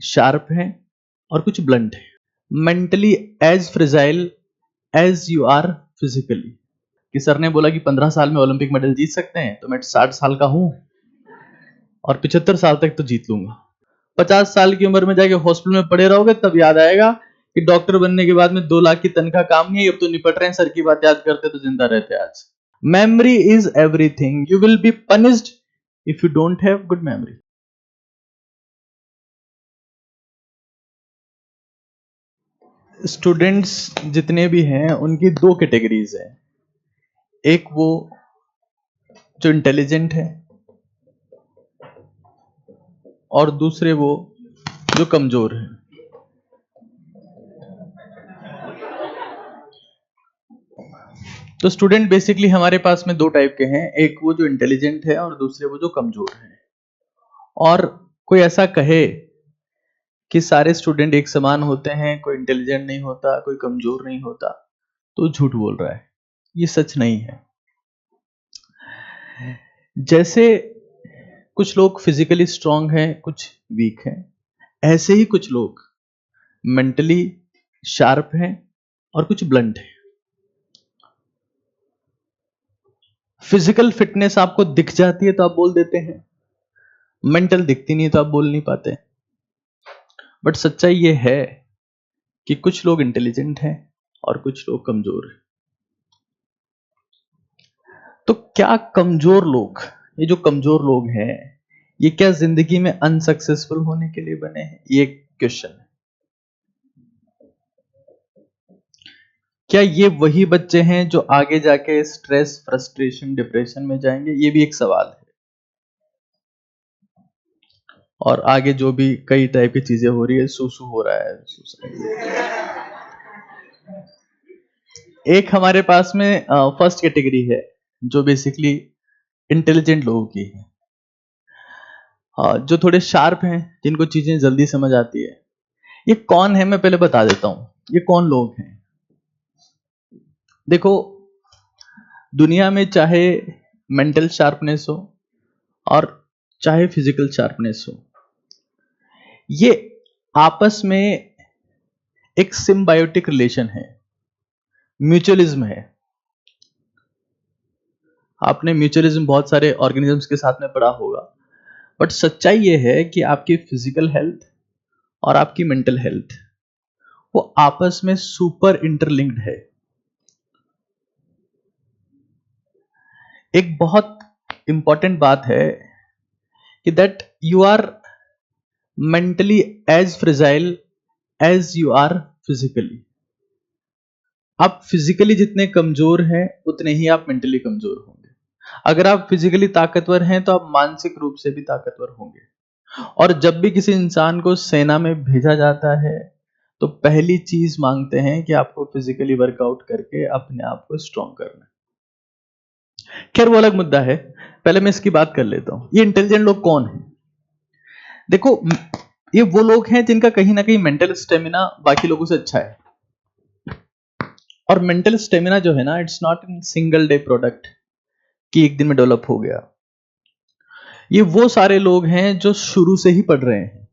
Sharp हैं और कुछ ब्लंट हैं। Mentally as fragile as you are physically. कि सर ने बोला कि 15 साल में ओलंपिक मेडल जीत सकते हैं, तो मैं 60 साल का हूं और 75 साल तक तो जीत लूंगा। 50 साल की उम्र में जाके हॉस्पिटल में पड़े रहोगे तब याद आएगा कि डॉक्टर बनने के बाद में 2 लाख की तनख्वाह काम नहीं है, अब तो निपट रहे हैं, सर की बात याद करते तो जिंदा रहते आज। Memory is everything. You will be punished if you don't have good memory. Students जितने भी हैं उनकी 2 कैटेगरीज हैं। एक वो जो इंटेलिजेंट है और दूसरे वो जो कमजोर है। तो स्टूडेंट बेसिकली हमारे पास में 2 टाइप के हैं, एक वो जो इंटेलिजेंट है और दूसरे वो जो कमजोर है। और कोई ऐसा कहे कि सारे स्टूडेंट एक समान होते हैं, कोई इंटेलिजेंट नहीं होता, कोई कमजोर नहीं होता, तो झूठ बोल रहा है। ये सच नहीं है। जैसे कुछ लोग फिजिकली स्ट्रांग हैं, कुछ वीक हैं, ऐसे ही कुछ लोग मेंटली शार्प हैं और कुछ ब्लंट हैं। फिजिकल फिटनेस आपको दिख जाती है तो आप बोल देते हैं, मेंटल दिखती नहीं तो आप बोल नहीं पाते। बट सच्चाई ये है कि कुछ लोग इंटेलिजेंट हैं और कुछ लोग कमजोर हैं। तो क्या कमजोर लोग, ये जो कमजोर लोग हैं, ये क्या जिंदगी में अनसक्सेसफुल होने के लिए बने हैं? ये क्वेश्चन है। क्या ये वही बच्चे हैं जो आगे जाके स्ट्रेस, फ्रस्ट्रेशन, डिप्रेशन में जाएंगे? ये भी एक सवाल है। और आगे जो भी कई टाइप की चीजें हो रही है, सुसु हो रहा है, एक हमारे पास में फर्स्ट कैटेगरी है जो बेसिकली इंटेलिजेंट लोगों की है, जो थोड़े शार्प हैं, जिनको चीजें जल्दी समझ आती है। ये कौन है मैं पहले बता देता हूं, ये कौन लोग हैं। देखो, दुनिया में चाहे मेंटल शार्पनेस हो और चाहे फिजिकल शार्पनेस हो, ये आपस में एक सिम्बायोटिक रिलेशन है, म्यूचुअलिज्म है। आपने म्यूचुअलिज्म बहुत सारे ऑर्गेनिजम्स के साथ में पढ़ा होगा। बट सच्चाई ये है कि आपकी फिजिकल हेल्थ और आपकी मेंटल हेल्थ वो आपस में सुपर इंटरलिंक्ड है। एक बहुत इंपॉर्टेंट बात है कि that you are mentally as fragile as you are physically. आप फिजिकली जितने कमजोर हैं उतने ही आप मेंटली कमजोर होंगे। अगर आप फिजिकली ताकतवर हैं तो आप मानसिक रूप से भी ताकतवर होंगे। और जब भी किसी इंसान को सेना में भेजा जाता है तो पहली चीज मांगते हैं कि आपको फिजिकली वर्कआउट करके अपने आप को स्ट्रांग करना है। खैर वो अलग मुद्दा है, पहले मैं इसकी बात कर लेता हूं। ये इंटेलिजेंट लोग कौन है? देखो, ये वो लोग हैं जिनका कहीं ना कहीं मेंटल स्टेमिना बाकी लोगों से अच्छा है। और मेंटल स्टेमिना जो है ना, it's not in single day product कि एक दिन में डेवलप हो गया। ये वो सारे लोग हैं जो शुरू से ही पढ़ रहे हैं।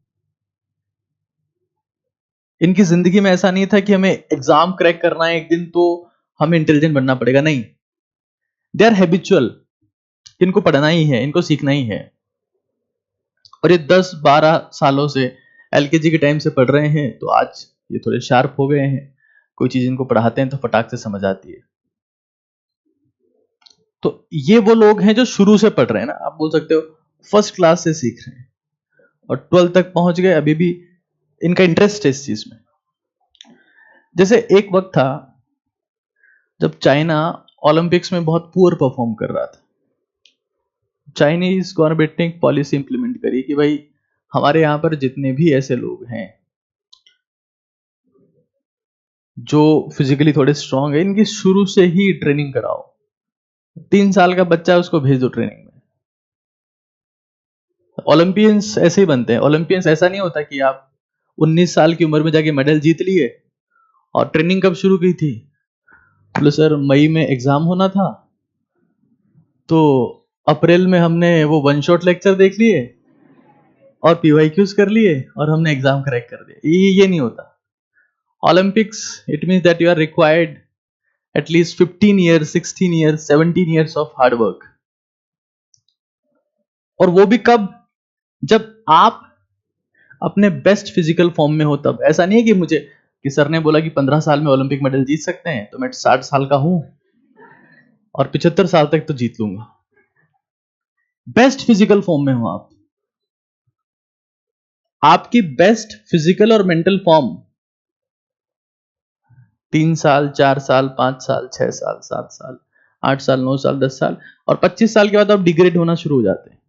इनकी जिंदगी में ऐसा नहीं था कि हमें एग्जाम क्रैक करना है एक दिन तो हमें इंटेलिजेंट बनना पड़ेगा, नहीं। They are habitual. इनको पढ़ना ही है, इनको सीखना ही है। और ये 10-12 सालों से, एलकेजी के टाइम से पढ़ रहे हैं, तो आज ये थोड़े शार्प हो गए हैं। कोई चीज इनको पढ़ाते हैं तो फटाक से समझ आती है। तो ये वो लोग हैं जो शुरू से पढ़ रहे हैं ना, आप बोल सकते हो फर्स्ट क्लास से सीख रहे हैं और 12 तक पहुंच गए, अभी भी इनका इंटरेस्ट है इस चीज में। जैसे एक वक्त था जब चाइना ओलंपिक्स में बहुत पुअर परफॉर्म कर रहा था। चाइनीज गवर्नमेंट ने एक पॉलिसी इंप्लीमेंट करी कि भाई हमारे यहां पर जितने भी ऐसे लोग हैं जो फिजिकली थोड़े स्ट्रांग है, इनकी शुरू से ही ट्रेनिंग कराओ। 3 साल का बच्चा है, उसको भेज दो ट्रेनिंग में। ओलंपियंस ऐसे ही बनते हैं। ओलंपियंस ऐसा नहीं होता कि आप 19 साल की उम्र में जाके मेडल जीत लिए। और ट्रेनिंग कब शुरू की थी? बोले सर मई में एग्जाम होना था, तो अप्रैल में हमने वो वन शॉट लेक्चर देख लिए और पीवाईक्यूज कर लिए और हमने एग्जाम क्रैक कर दिया। ये नहीं होता। Olympics it means that you are required at least 15 years, 16 years, 17 years of hard work. और वो भी कब? जब आप अपने बेस्ट फिजिकल फॉर्म में हो तब। ऐसा नहीं है कि मुझे कि सर ने बोला कि 15 साल में ओलंपिक मेडल जीत सकते हैं, तो मैं 60 साल का हूं और 75 साल तक तो जीत लूंगा। बेस्ट फिजिकल फॉर्म में हो आप। आपकी बेस्ट फिजिकल और मेंटल फॉर्म 3 साल, 4 साल, 5 साल, 6 साल, 7 साल, 8 साल, 9 साल, 10 साल और 25 साल के बाद आप डिग्रेड होना शुरू हो जाते हैं।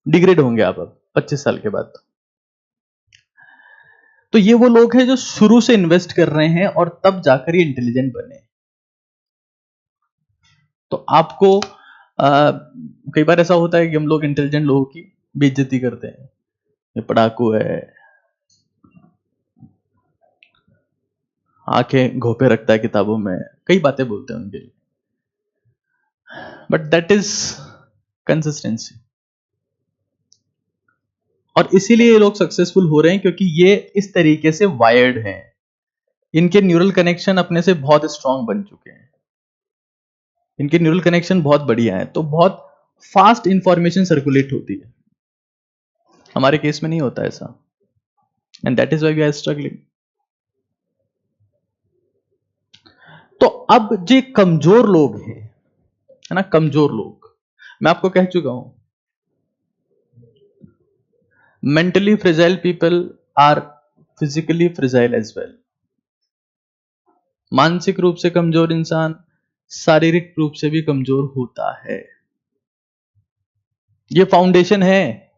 डिग्रेड होंगे आप अब 25 साल के बाद। तो ये वो लोग हैं जो शुरू से इन्वेस्ट कर रहे हैं और तब जाकर ये इंटेलिजेंट बने। तो आपको कई बार ऐसा होता है कि हम लोग इंटेलिजेंट लोगों की बेइज्जती करते हैं, ये पढ़ाकू है, आंखें घोपे रखता है किताबों में, कई बातें बोलते हैं उनके लिए। But that is consistency. और इसीलिए ये लोग सक्सेसफुल हो रहे हैं क्योंकि ये इस तरीके से वायर्ड हैं। इनके न्यूरल कनेक्शन अपने से बहुत स्ट्रांग बन चुके हैं। इनके न्यूरल कनेक्शन बहुत बढ़िया है, तो बहुत फास्ट इंफॉर्मेशन सर्कुलेट होती है। हमारे केस में नहीं होता ऐसा, and that is why we are struggling. तो अब जो कमजोर लोग हैं, है ना, कमजोर लोग, मैं आपको कह चुका हूं, mentally fragile people are physically fragile as well. मानसिक रूप से कमजोर इंसान शारीरिक रूप से भी कमजोर होता है। ये फाउंडेशन है।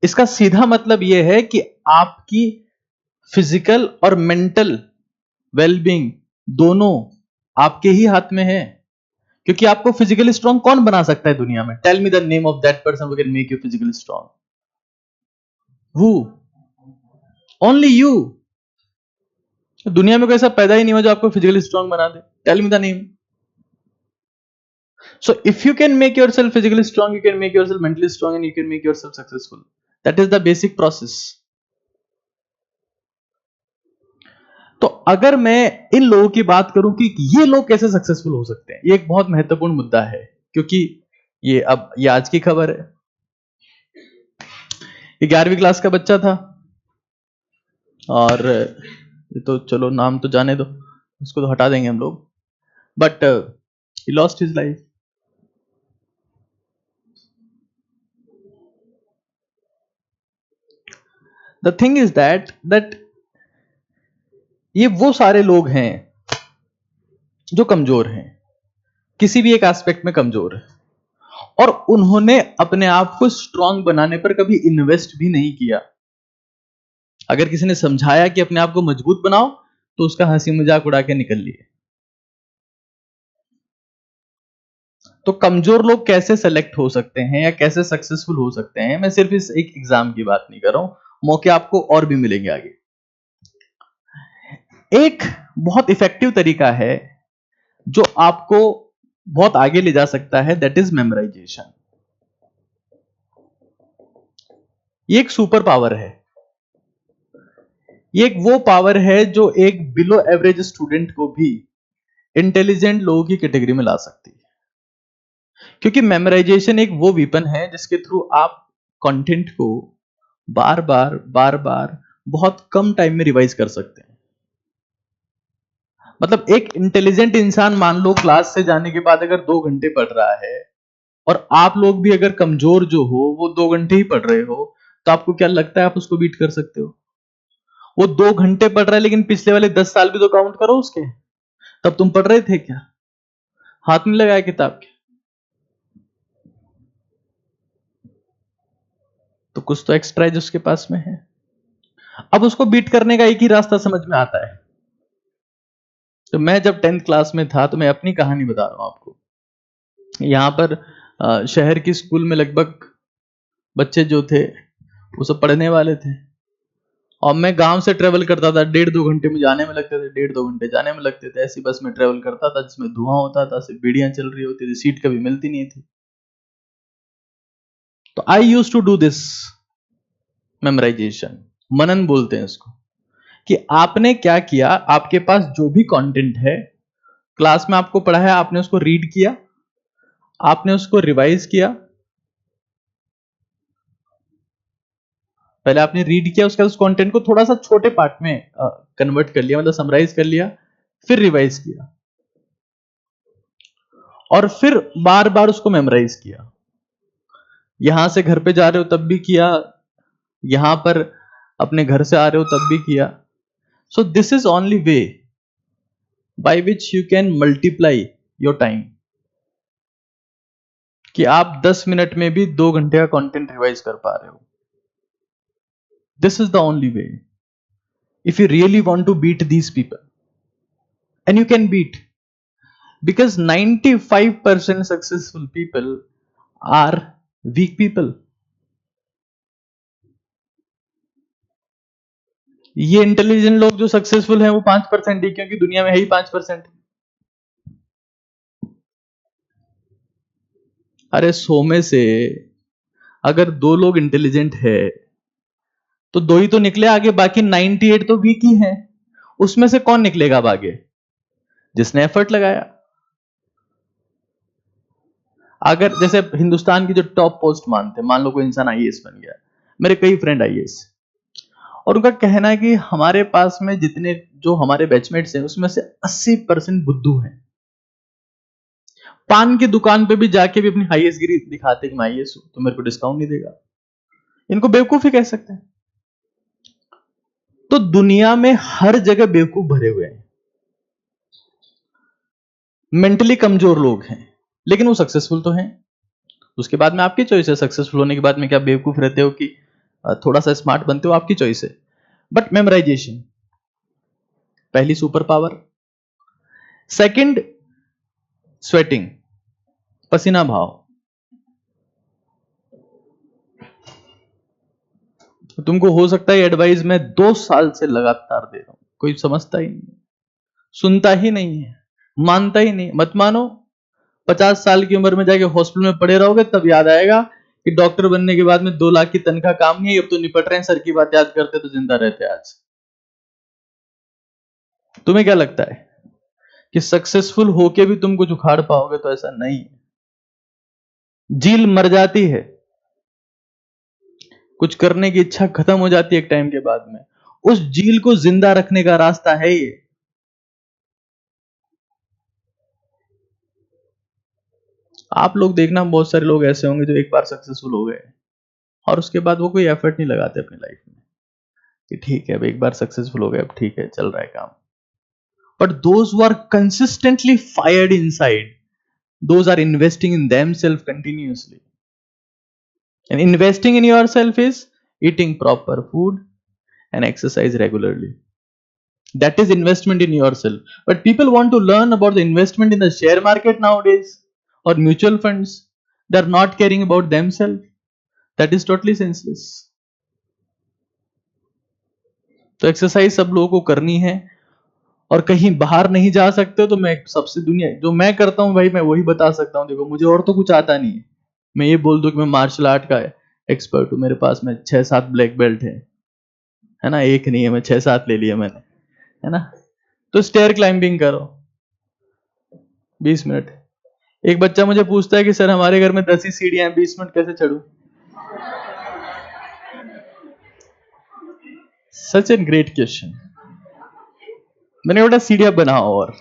इसका सीधा मतलब यह है कि आपकी फिजिकल और मेंटल वेलबींग दोनों आपके ही हाथ में है। क्योंकि आपको फिजिकली स्ट्रांग कौन बना सकता है दुनिया में? Tell me the name of that person who can make you physically strong. Who? Only you. दुनिया में कोई ऐसा पैदा ही नहीं हुआ जो आपको फिजिकली स्ट्रांग बना दे। Tell me the name. So if you can make yourself physically strong, you can make yourself mentally strong and you can make yourself successful. That is the basic process. तो अगर मैं इन लोगों की बात करूं कि ये लोग कैसे सक्सेसफुल हो सकते हैं, ये एक बहुत महत्वपूर्ण मुद्दा है। क्योंकि ये आज की खबर है। ये 11वीं क्लास का बच्चा था और ये तो चलो नाम तो जाने दो, इसको तो हटा देंगे हम लोग। But he lost his life. The thing is that ये वो सारे लोग हैं जो कमजोर हैं, किसी भी एक एस्पेक्ट में कमजोर है, और उन्होंने अपने आप को स्ट्रांग बनाने पर कभी इन्वेस्ट भी नहीं किया। अगर किसी ने समझाया कि अपने आप को मजबूत बनाओ, तो उसका हंसी मजाक उड़ा के निकल लिए। तो कमजोर लोग कैसे सेलेक्ट हो सकते हैं या कैसे सक्सेसफुल हो सकते हैं, मैं सिर्फ इस एक एग्जाम की बात नहीं कर रहा हूं, मौके आपको और भी मिलेंगे आगे। एक बहुत इफेक्टिव तरीका है जो आपको बहुत आगे ले जा सकता है, दैट इज मेमोराइजेशन। ये एक सुपर पावर है। ये एक वो पावर है जो एक बिलो एवरेज स्टूडेंट को भी इंटेलिजेंट लोगों की कैटेगरी में ला सकती है। क्योंकि मेमोराइजेशन एक वो वेपन है जिसके थ्रू आप कंटेंट को बार बार बहुत कम टाइम में रिवाइज कर सकते हैं। मतलब एक इंटेलिजेंट इंसान मान लो क्लास से जाने के बाद अगर 2 घंटे पढ़ रहा है, और आप लोग भी अगर कमजोर जो हो वो 2 घंटे ही पढ़ रहे हो, तो आपको क्या लगता है आप उसको बीट कर सकते हो? वो 2 घंटे पढ़ रहा है, लेकिन पिछले वाले 10 साल भी तो काउंट करो उसके। तब तुम पढ़ रहे थे क्या? हाथ नहीं लगाया किताब के? तो कुछ तो एक्स्ट्रा है जो उसके पास में है। अब उसको बीट करने का एक ही रास्ता समझ में आता है। तो मैं जब 10th क्लास में था, तो मैं अपनी कहानी बता रहा हूं आपको। यहां पर शहर की स्कूल में लगभग बच्चे जो थे वो सब पढ़ने वाले थे, और मैं गांव से ट्रेवल करता था। 1.5-2 घंटे में जाने में लगते थे, 1.5-2 घंटे जाने में लगते थे। ऐसी बस में ट्रेवल करता था जिसमें धुआं होता था, सिर्फ बीड़ियां चल रही होती थी, सीट कभी मिलती नहीं थी। तो I use to do this memorization, मनन बोलते हैं इसको, कि आपने क्या किया, आपके पास जो भी कंटेंट है क्लास में आपको पढ़ाया, आपने उसको रीड किया, आपने उसको रिवाइज किया, पहले आपने रीड किया, उसके बाद उस कंटेंट को थोड़ा सा छोटे पार्ट में कन्वर्ट कर लिया, मतलब समराइज कर लिया, फिर रिवाइज किया, और फिर बार बार उसको मेमोराइज किया। यहां से घर पे जा रहे हो तब भी किया, यहां पर अपने घर से आ रहे हो तब भी किया। So this is only way by which you can multiply your time, कि आप 10 मिनट में भी 2 घंटे का कंटेंट रिवाइज कर पा रहे हो। This is the only way if you really want to beat these people, and you can beat, because 95% successful people are weak people. ये इंटेलिजेंट लोग जो सक्सेसफुल हैं वो 5% ही, क्योंकि दुनिया में है ही 5%। अरे 100 में से अगर 2 लोग इंटेलिजेंट है तो 2 ही तो निकले आगे, बाकी 98 तो वीक ही हैं। उसमें से कौन निकलेगा अब आगे? जिसने एफर्ट लगाया। अगर जैसे हिंदुस्तान की जो टॉप पोस्ट मानते हैं, मान लो कोई इंसान आईएएस बन गया, मेरे कई फ्रेंड आईएएस, और उनका कहना है कि हमारे पास में जितने जो हमारे बैचमेट्स हैं उसमें से 80% बुद्धू हैं। पान की दुकान पे भी जाके भी अपनी हाईएस्ट गिरी दिखाते कि मैं आईएएस हूं, तो मेरे को डिस्काउंट नहीं देगा। इनको बेवकूफ ही कह सकते हैं। तो दुनिया में हर जगह बेवकूफ भरे हुए हैं, मेंटली कमजोर लोग हैं, लेकिन वो सक्सेसफुल तो हैं। उसके बाद में आपकी चॉइस है, सक्सेसफुल होने के बाद में क्या बेवकूफ रहते हो कि थोड़ा सा स्मार्ट बनते हो, आपकी चॉइस है। बट मेमोराइजेशन पहली सुपर पावर। सेकंड, स्वेटिंग, पसीना भाव। तुमको हो सकता है एडवाइस मैं 2 साल से लगातार दे रहा हूं, कोई समझता ही नहीं, सुनता ही नहीं है, मानता ही नहीं। मत मानो, 50 साल की उम्र में जाके हॉस्पिटल में पड़े रहोगे तब याद आएगा कि डॉक्टर बनने के बाद में 2 लाख की तनख्वाह काम नहीं है, अब तो निपट रहे हैं, सर की बात याद करते तो जिंदा रहते आज। तुम्हें क्या लगता है कि सक्सेसफुल होके भी तुम कुछ उखाड़ पाओगे? तो ऐसा नहीं है। झील मर जाती है, कुछ करने की इच्छा खत्म हो जाती है एक टाइम के बाद में। उस झील को जिंदा रखने का रास्ता है ये। आप लोग देखना, बहुत सारे लोग ऐसे होंगे जो एक बार सक्सेसफुल हो गए और उसके बाद वो कोई एफर्ट नहीं लगाते अपनी लाइफ में कि ठीक है अब एक बार सक्सेसफुल हो गए, अब ठीक है चल रहा है काम। But those who are consistently fired inside, those are investing in themselves continuously. And investing in yourself is eating proper food and exercise regularly. That is investment in yourself. But people want to learn about the investment in the share market nowadays or mutual funds. They are not caring about themselves. That is totally senseless. तो exercise सब लोगों को करनी है, और कहीं बाहर नहीं जा सकते हो तो मैं सबसे दुनिया जो मैं करता हूं भाई, मैं वही बता सकता हूं। देखो मुझे और तो कुछ आता नहीं है। मैं ये बोल दूं कि मैं मार्शल आर्ट का एक्सपर्ट हूं, मेरे पास में 6-7 ब्लैक बेल्ट है ना, एक नहीं है, मैं 6-7 ले लिया मैंने, है ना। तो स्टेयर क्लाइंबिंग करो 20 मिनट। एक बच्चा मुझे पूछता है कि सर हमारे घर में 10 ही सीढ़ियां हैं, 20 मिनट कैसे चढ़ूं? Such an great question. मैंने बोला सीढ़ियां बनाओ। और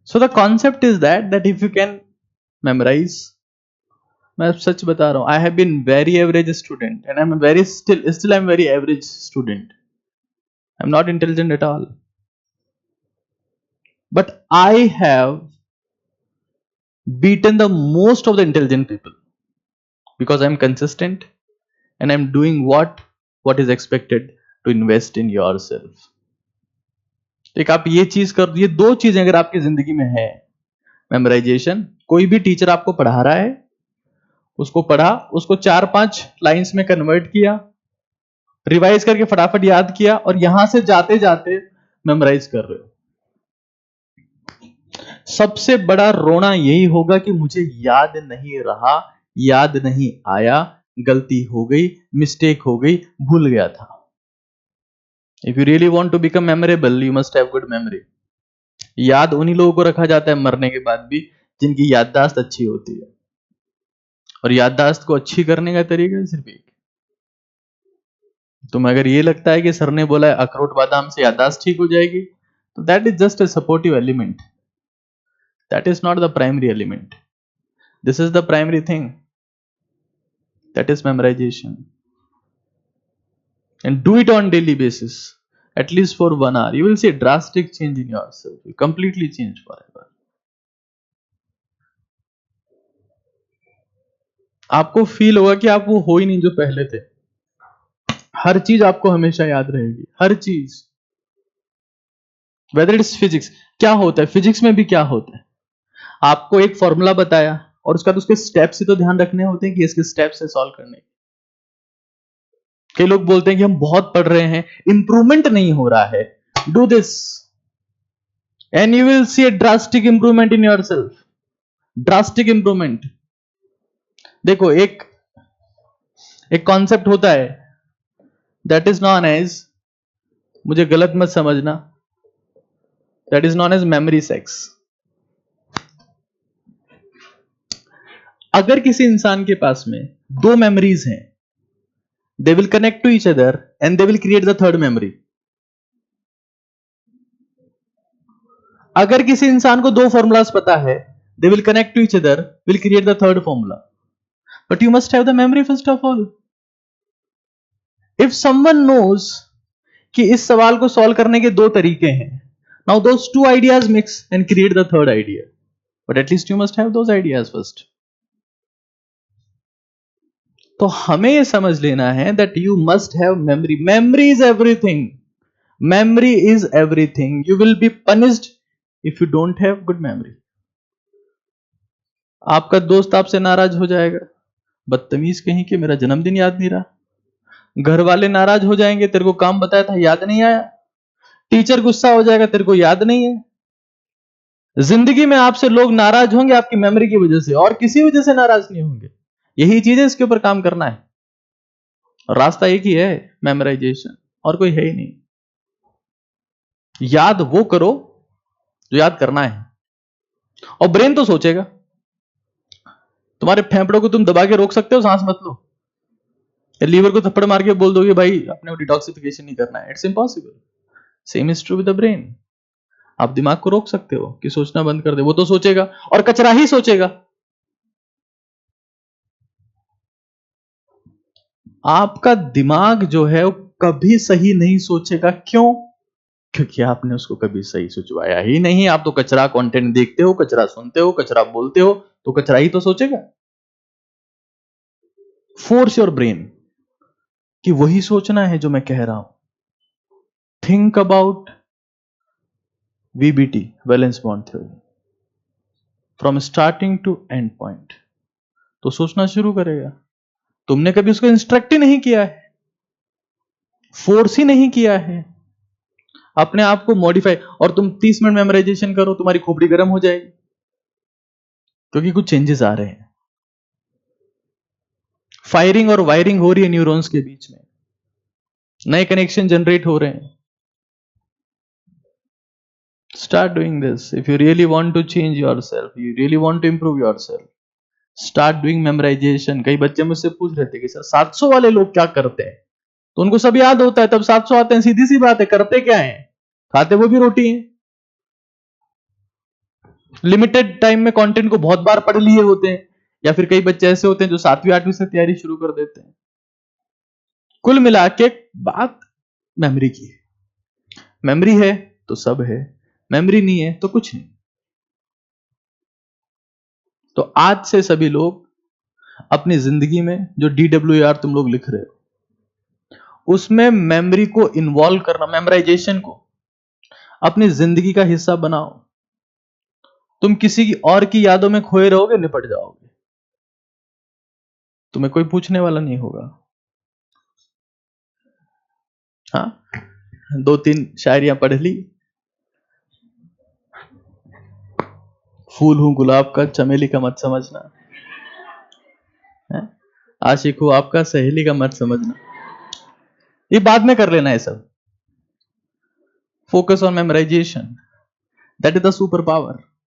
so the concept is that if you can memorize, मैं सच बता रहा हूं, I have been very average student and I am very still I am very average student, I am not intelligent at all, but I have beaten the most of the intelligent people because I am consistent and I am doing what is expected to invest in yourself. एक आप ये चीज कर, ये 2 चीजें अगर आपकी जिंदगी में है, मेमोराइजेशन, कोई भी टीचर आपको पढ़ा रहा है, उसको पढ़ा, उसको 4-5 लाइंस में कन्वर्ट किया, रिवाइज करके फटाफट याद किया, और यहां से जाते जाते मेमोराइज कर रहे हो। सबसे बड़ा रोना यही होगा कि मुझे याद नहीं रहा, याद नहीं आया, गलती हो गई, मिस्टेक हो गई, भूल गया था। If you really want to become memorable you must have good memory. याद उन्हीं लोगों को रखा जाता है मरने के बाद भी जिनकी याददाश्त अच्छी होती है, और याददाश्त को अच्छी करने का तरीका सिर्फ एक। तुम्हें अगर ये लगता है कि सर ने बोला है अखरोट बादाम से याददाश्त ठीक हो जाएगी, तो that is just a supportive element, that is not the primary element. This is the primary thing, that is memorisation, and do it on daily basis, at least for 1 hour. You will see a drastic change in yourself. You completely change forever. आपको feel होगा कि आप वो हो ही नहीं जो पहले थे। हर चीज आपको हमेशा याद रहेगी, हर चीज। वेदर इट्स फिजिक्स, क्या होता है फिजिक्स में भी, क्या होता है, आपको एक फॉर्मूला बताया और उसका तो उसके स्टेप्स ही तो ध्यान रखने होते हैं कि इसके स्टेप्स से सॉल्व करने। कई लोग बोलते हैं कि हम बहुत पढ़ रहे हैं, इंप्रूवमेंट नहीं हो रहा है। Do this and you will see A drastic improvement in your self, drastic improvement. देखो एक कॉन्सेप्ट होता है दैट इज नॉन एज, मुझे गलत मत समझना, that is known as memory sex. अगर किसी इंसान के पास में दो मेमोरीज हैं, they will connect to each other and they will create the third memory. अगर किसी इंसान को दो फॉर्मूलाज पता है, they will connect to each other, will create the third formula, but you must have the memory first of all. If someone knows कि इस सवाल को सॉल्व करने के दो तरीके हैं, now those two ideas mix and create the third idea, but at least you must have those ideas first. तो हमें यह समझ लेना है that you must have memory. Memory is everything, memory is everything. You will be punished if you don't have good memory. आपका दोस्त आपसे नाराज हो जाएगा, बदतमीज कहीं कि मेरा जन्मदिन याद नहीं रहा। घर वाले नाराज हो जाएंगे, तेरे को काम बताया था याद नहीं आया। टीचर गुस्सा हो जाएगा, तेरे को याद नहीं है। जिंदगी में आपसे लोग नाराज होंगे आपकी मेमोरी की वजह से, और किसी वजह से नाराज नहीं होंगे। यही चीज है, इसके ऊपर काम करना है। और रास्ता एक ही है, मेमोराइजेशन, और कोई है ही नहीं। याद वो करो जो याद करना है, और ब्रेन तो सोचेगा। तुम्हारे फेफड़ों को तुम दबा के रोक सकते हो सांस मत लो, या लीवर को थप्पड़ मार के बोल दोगे भाई अपने को डिटॉक्सिफिकेशन नहीं करना है, it's impossible. Same is true with the brain. आप दिमाग को रोक सकते हो कि सोचना बंद कर दे, वो तो सोचेगा और कचरा ही सोचेगा। आपका दिमाग जो है वो कभी सही नहीं सोचेगा। क्यों? क्योंकि आपने उसको कभी सही सोचवाया ही नहीं। आप तो कचरा कंटेंट देखते हो, कचरा सुनते हो, कचरा बोलते हो, तो कचरा ही तो सोचेगा। फोर्स योर ब्रेन कि वही सोचना है जो मैं कह रहा हूं। Think about VBT, valence bond theory, from starting to end point. तो सोचना शुरू करेगा। तुमने कभी उसको इंस्ट्रक्ट ही नहीं किया है, फोर्स ही नहीं किया है, अपने आप को मॉडिफाई। और तुम 30 मिनट मेमोराइजेशन करो, तुम्हारी खोपड़ी गर्म हो जाएगी, क्योंकि कुछ चेंजेस आ रहे हैं। फायरिंग और वायरिंग हो रही है न्यूरॉन्स के बीच में, नए कनेक्शन जनरेट हो रहे हैं। Start doing this. If you really want to change yourself, you really want to improve yourself, start doing memorization. कई बच्चे मुझसे पूछ रहे थे कि सर 700 वाले लोग क्या करते हैं? तो उनको सब याद होता है, तब 700 आते हैं। सीधी सी बात है, करते क्या है? खाते वो भी रोटी है। लिमिटेड टाइम में कंटेंट को बहुत बार पढ़ लिए होते हैं, या फिर कई बच्चे ऐसे होते हैं जो 7वीं 8वीं से तैयारी शुरू कर देते हैं। कुल मिला के बात मेमोरी की है। मेमोरी है तो सब है, मेमोरी नहीं है तो कुछ नहीं। तो आज से सभी लोग अपनी जिंदगी में जो DWR तुम लोग लिख रहे हो, उसमें मेमोरी को इन्वॉल्व करना, मेमोराइजेशन को अपनी जिंदगी का हिस्सा बनाओ। तुम किसी की और की यादों में खोए रहोगे, निपट जाओगे, तुम्हें कोई पूछने वाला नहीं होगा। हाँ, 2-3 शायरियां पढ़ ली, फूल हूं गुलाब का, चमेली का मत समझना है। आशिक हूं आपका, सहेली का मत समझना। ये बाद में कर लेना है सब। Focus on memorisation, that is the super power.